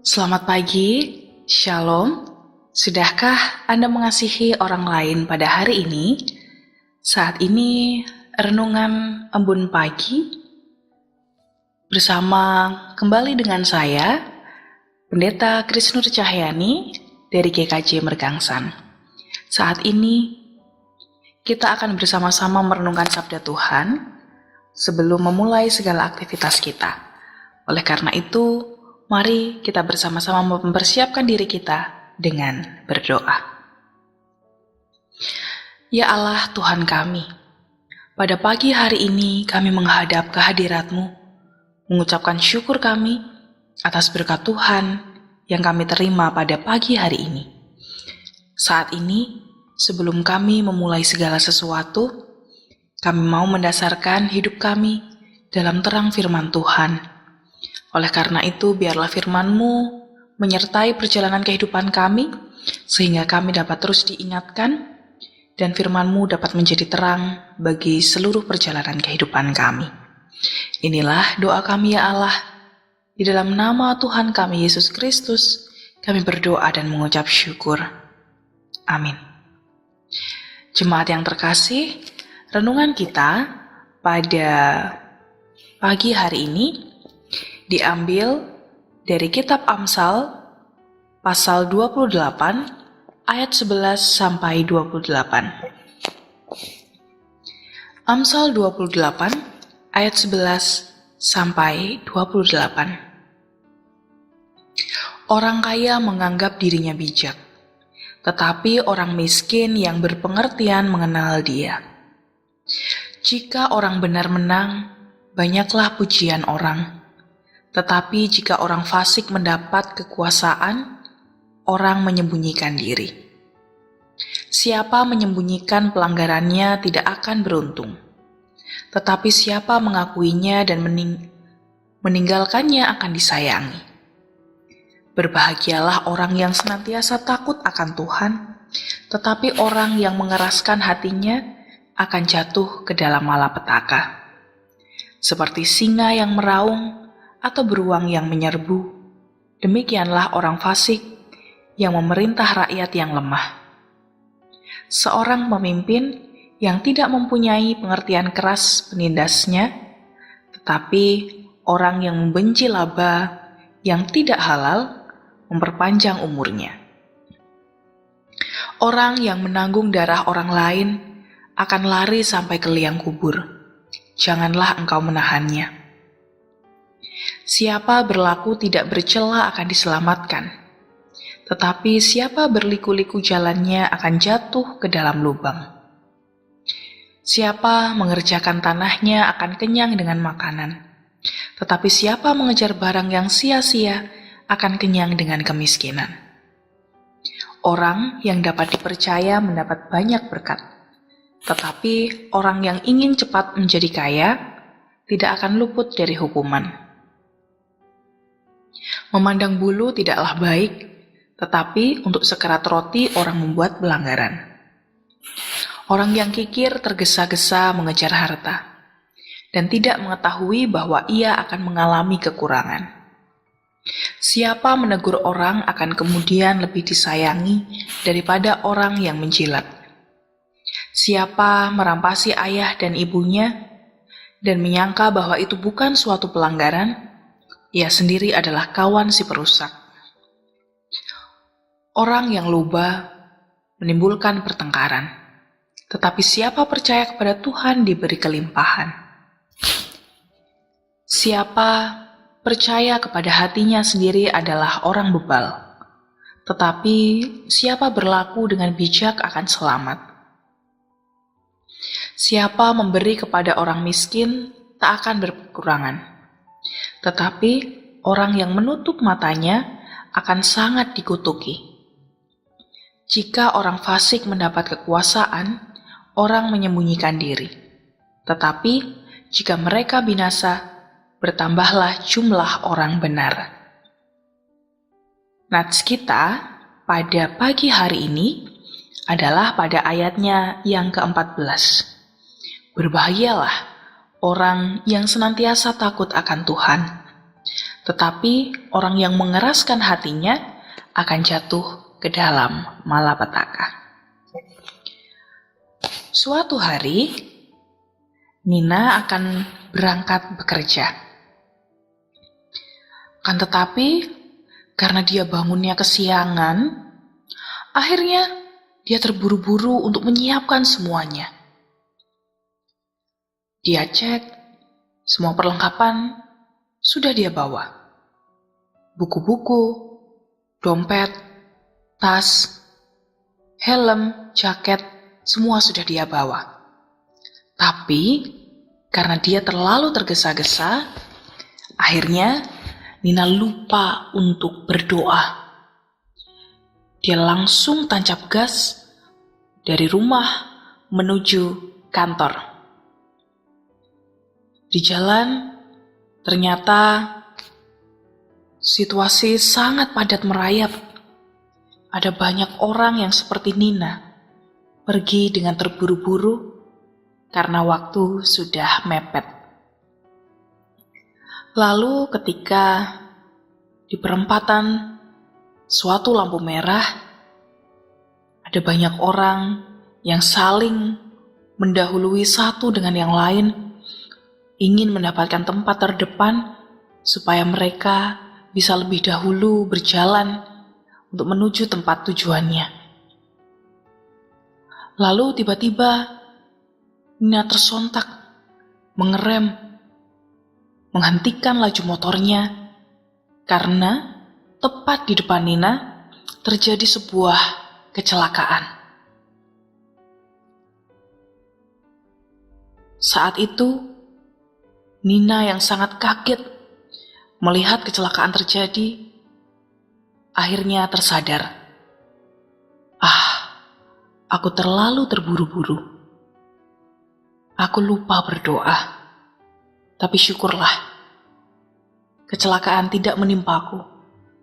Selamat pagi, Shalom. Sudahkah Anda mengasihi orang lain pada hari ini? Saat ini, renungan embun pagi bersama kembali dengan saya, Pendeta Krisnur Cahyani dari GKJ Mergangsan. Saat ini, kita akan bersama-sama merenungkan Sabda Tuhan sebelum memulai segala aktivitas kita. Oleh karena itu, mari kita bersama-sama mempersiapkan diri kita dengan berdoa. Ya Allah Tuhan kami, pada pagi hari ini kami menghadap kehadirat-Mu, mengucapkan syukur kami atas berkat Tuhan yang kami terima pada pagi hari ini. Saat ini, sebelum kami memulai segala sesuatu, kami mau mendasarkan hidup kami dalam terang firman Tuhan. Oleh karena itu, biarlah firman-Mu menyertai perjalanan kehidupan kami, sehingga kami dapat terus diingatkan, dan firman-Mu dapat menjadi terang bagi seluruh perjalanan kehidupan kami. Inilah doa kami ya Allah. Di dalam nama Tuhan kami Yesus Kristus, kami berdoa dan mengucap syukur. Amin. Jemaat yang terkasih, renungan kita pada pagi hari ini diambil dari kitab Amsal pasal 28 ayat 11 sampai 28. Amsal 28 ayat 11 sampai 28. Orang kaya menganggap dirinya bijak, tetapi orang miskin yang berpengertian mengenal Dia. Jika orang benar menang, banyaklah pujian orang. Tetapi jika orang fasik mendapat kekuasaan, orang menyembunyikan diri. Siapa menyembunyikan pelanggarannya tidak akan beruntung. Tetapi siapa mengakuinya dan meninggalkannya akan disayangi. Berbahagialah orang yang senantiasa takut akan Tuhan, tetapi orang yang mengeraskan hatinya akan jatuh ke dalam malapetaka. Seperti singa yang meraung atau beruang yang menyerbu, demikianlah orang fasik yang memerintah rakyat yang lemah. Seorang pemimpin yang tidak mempunyai pengertian keras penindasnya, tetapi orang yang membenci laba yang tidak halal memperpanjang umurnya. Orang yang menanggung darah orang lain akan lari sampai ke liang kubur. Janganlah engkau menahannya. Siapa berlaku tidak bercela akan diselamatkan, tetapi siapa berliku-liku jalannya akan jatuh ke dalam lubang. Siapa mengerjakan tanahnya akan kenyang dengan makanan, tetapi siapa mengejar barang yang sia-sia akan kenyang dengan kemiskinan. Orang yang dapat dipercaya mendapat banyak berkat, tetapi orang yang ingin cepat menjadi kaya tidak akan luput dari hukuman. Memandang bulu tidaklah baik, tetapi untuk sekerat roti orang membuat pelanggaran. Orang yang kikir tergesa-gesa mengejar harta, dan tidak mengetahui bahwa ia akan mengalami kekurangan. Siapa menegur orang akan kemudian lebih disayangi daripada orang yang menjilat. Siapa merampasi ayah dan ibunya, dan menyangka bahwa itu bukan suatu pelanggaran, ia sendiri adalah kawan si perusak. Orang yang luba menimbulkan pertengkaran, tetapi siapa percaya kepada Tuhan diberi kelimpahan. Siapa percaya kepada hatinya sendiri adalah orang bebal, tetapi siapa berlaku dengan bijak akan selamat. Siapa memberi kepada orang miskin tak akan berkekurangan, tetapi orang yang menutup matanya akan sangat dikutuki. Jika orang fasik mendapat kekuasaan, orang menyembunyikan diri. Tetapi jika mereka binasa, bertambahlah jumlah orang benar. Nats kita pada pagi hari ini adalah pada ayatnya yang ke-14. Berbahagialah orang yang senantiasa takut akan Tuhan, tetapi orang yang mengeraskan hatinya akan jatuh ke dalam malapetaka. Suatu hari, Nina akan berangkat bekerja. Kan tetapi, karena dia bangunnya kesiangan, akhirnya dia terburu-buru untuk menyiapkan semuanya. Dia cek, semua perlengkapan sudah dia bawa. Buku-buku, dompet, tas, helm, jaket, semua sudah dia bawa. Tapi, karena dia terlalu tergesa-gesa, akhirnya Nina lupa untuk berdoa. Dia langsung tancap gas dari rumah menuju kantor. Di jalan, ternyata situasi sangat padat merayap. Ada banyak orang yang seperti Nina, pergi dengan terburu-buru karena waktu sudah mepet. Lalu ketika di perempatan suatu lampu merah, ada banyak orang yang saling mendahului satu dengan yang lain, ingin mendapatkan tempat terdepan supaya mereka bisa lebih dahulu berjalan untuk menuju tempat tujuannya. Lalu tiba-tiba Nina tersontak, mengerem, menghentikan laju motornya karena tepat di depan Nina terjadi sebuah kecelakaan. Saat itu, Nina yang sangat kaget melihat kecelakaan terjadi, akhirnya tersadar. Aku terlalu terburu-buru. Aku lupa berdoa. Tapi syukurlah, kecelakaan tidak menimpaku.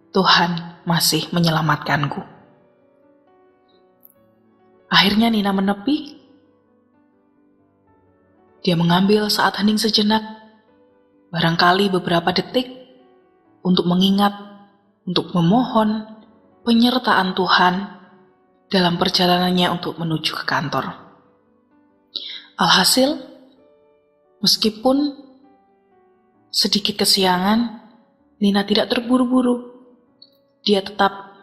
Tuhan masih menyelamatkanku. Akhirnya Nina menepi. Dia mengambil saat hening sejenak, barangkali beberapa detik, untuk mengingat, untuk memohon penyertaan Tuhan dalam perjalanannya untuk menuju ke kantor. Alhasil, meskipun sedikit kesiangan, Nina tidak terburu-buru. Dia tetap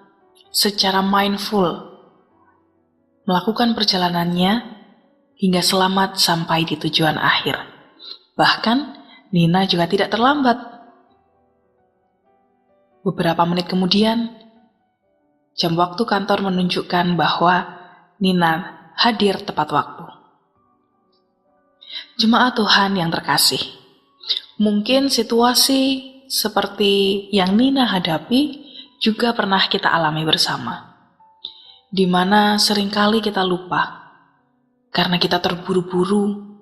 secara mindful melakukan perjalanannya hingga selamat sampai di tujuan akhir. Bahkan, Nina juga tidak terlambat. Beberapa menit kemudian, jam waktu kantor menunjukkan bahwa Nina hadir tepat waktu. Jemaat Tuhan yang terkasih, mungkin situasi seperti yang Nina hadapi juga pernah kita alami bersama, di mana seringkali kita lupa, karena kita terburu-buru,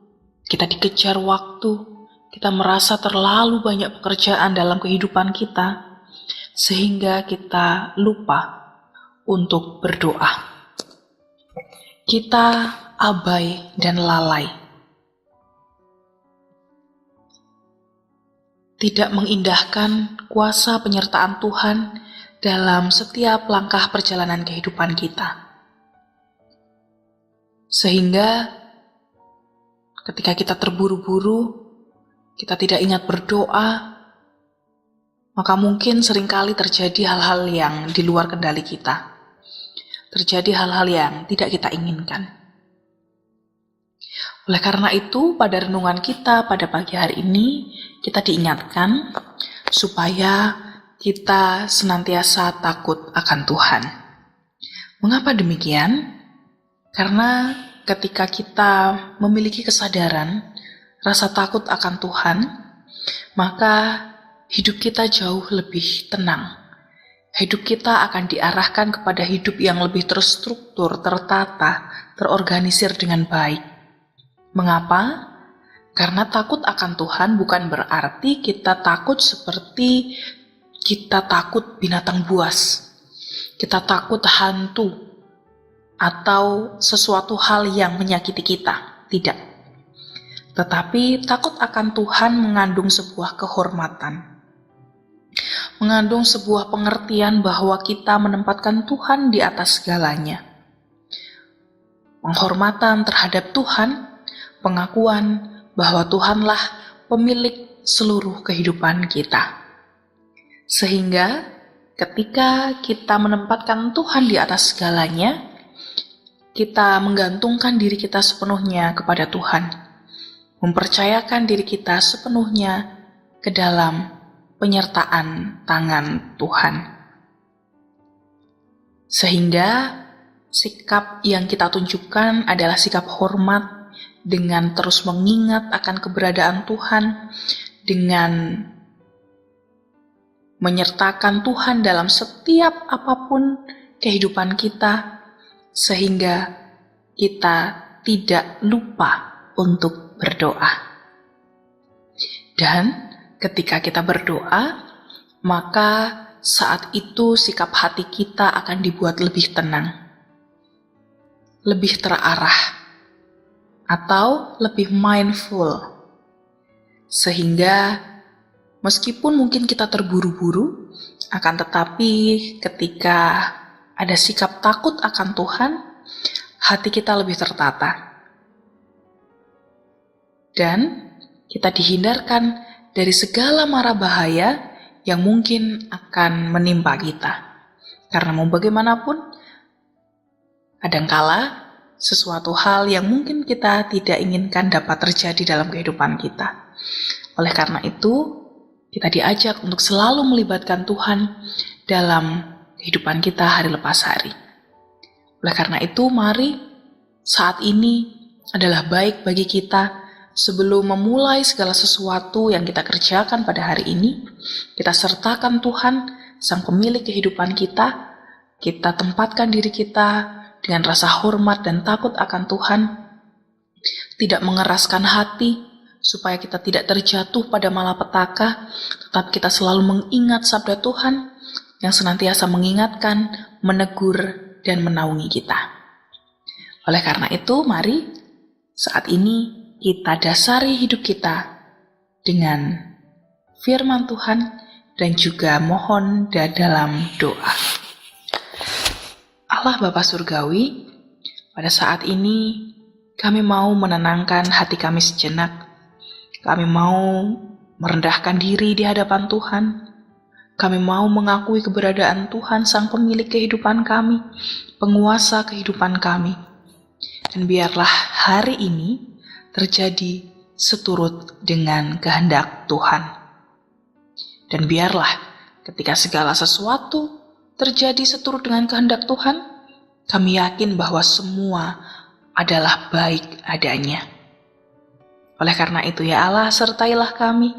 kita dikejar waktu, kita merasa terlalu banyak pekerjaan dalam kehidupan kita, sehingga kita lupa untuk berdoa. Kita abai dan lalai. Tidak mengindahkan kuasa penyertaan Tuhan dalam setiap langkah perjalanan kehidupan kita. Sehingga ketika kita terburu-buru, kita tidak ingat berdoa, maka mungkin seringkali terjadi hal-hal yang di luar kendali kita. Terjadi hal-hal yang tidak kita inginkan. Oleh karena itu, pada renungan kita pada pagi hari ini, kita diingatkan supaya kita senantiasa takut akan Tuhan. Mengapa demikian? Karena ketika kita memiliki kesadaran, rasa takut akan Tuhan, maka hidup kita jauh lebih tenang. Hidup kita akan diarahkan kepada hidup yang lebih terstruktur, tertata, terorganisir dengan baik. Mengapa? Karena takut akan Tuhan bukan berarti kita takut seperti kita takut binatang buas, kita takut hantu, atau sesuatu hal yang menyakiti kita. Tidak. Tetapi takut akan Tuhan mengandung sebuah kehormatan. mengandung sebuah pengertian bahwa kita menempatkan Tuhan di atas segalanya. Penghormatan terhadap Tuhan, pengakuan bahwa Tuhanlah pemilik seluruh kehidupan kita. Sehingga ketika kita menempatkan Tuhan di atas segalanya, kita menggantungkan diri kita sepenuhnya kepada Tuhan, mempercayakan diri kita sepenuhnya ke dalam penyertaan tangan Tuhan. Sehingga sikap yang kita tunjukkan adalah sikap hormat dengan terus mengingat akan keberadaan Tuhan, dengan menyertakan Tuhan dalam setiap apapun kehidupan kita, sehingga kita tidak lupa untuk berdoa. Dan ketika kita berdoa, maka saat itu sikap hati kita akan dibuat lebih tenang, lebih terarah, atau lebih mindful. Sehingga meskipun mungkin kita terburu-buru, akan tetapi ketika ada sikap takut akan Tuhan, hati kita lebih tertata. Dan kita dihindarkan dari segala mara bahaya yang mungkin akan menimpa kita. Karena mau bagaimanapun, kadangkala sesuatu hal yang mungkin kita tidak inginkan dapat terjadi dalam kehidupan kita. Oleh karena itu, kita diajak untuk selalu melibatkan Tuhan dalam kehidupan kita hari lepas hari. Oleh karena itu, mari saat ini adalah baik bagi kita. Sebelum memulai segala sesuatu yang kita kerjakan pada hari ini, kita sertakan Tuhan, Sang Pemilik kehidupan kita. Kita tempatkan diri kita dengan rasa hormat dan takut akan Tuhan, tidak mengeraskan hati, supaya kita tidak terjatuh pada malapetaka, tetapi kita selalu mengingat sabda Tuhan yang senantiasa mengingatkan, menegur, dan menaungi kita. Oleh karena itu, mari saat ini kita dasari hidup kita dengan firman Tuhan dan juga mohon dalam doa. Allah Bapa Surgawi, pada saat ini kami mau menenangkan hati kami sejenak. Kami mau merendahkan diri di hadapan Tuhan. Kami mau mengakui keberadaan Tuhan, Sang Pemilik kehidupan kami, penguasa kehidupan kami. Dan biarlah hari ini terjadi seturut dengan kehendak Tuhan. Dan biarlah ketika segala sesuatu terjadi seturut dengan kehendak Tuhan, kami yakin bahwa semua adalah baik adanya. Oleh karena itu ya Allah, sertailah kami,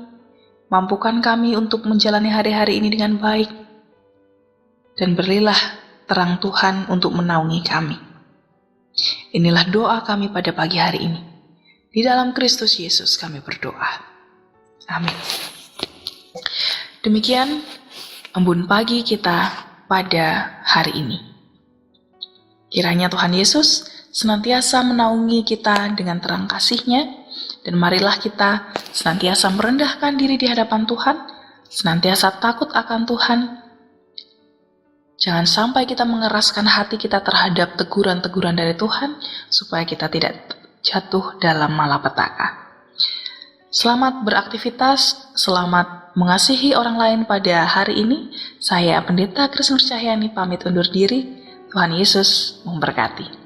mampukan kami untuk menjalani hari-hari ini dengan baik, dan berilah terang Tuhan untuk menaungi kami. Inilah doa kami pada pagi hari ini. Di dalam Kristus Yesus kami berdoa. Amin. Demikian embun pagi kita pada hari ini. Kiranya Tuhan Yesus senantiasa menaungi kita dengan terang kasih-Nya, dan marilah kita senantiasa merendahkan diri di hadapan Tuhan, senantiasa takut akan Tuhan. Jangan sampai kita mengeraskan hati kita terhadap teguran-teguran dari Tuhan, supaya kita tidak jatuh dalam malapetaka. Selamat beraktivitas, selamat mengasihi orang lain pada hari ini. Saya Pendeta Krisnur Cahyani pamit undur diri. Tuhan Yesus memberkati.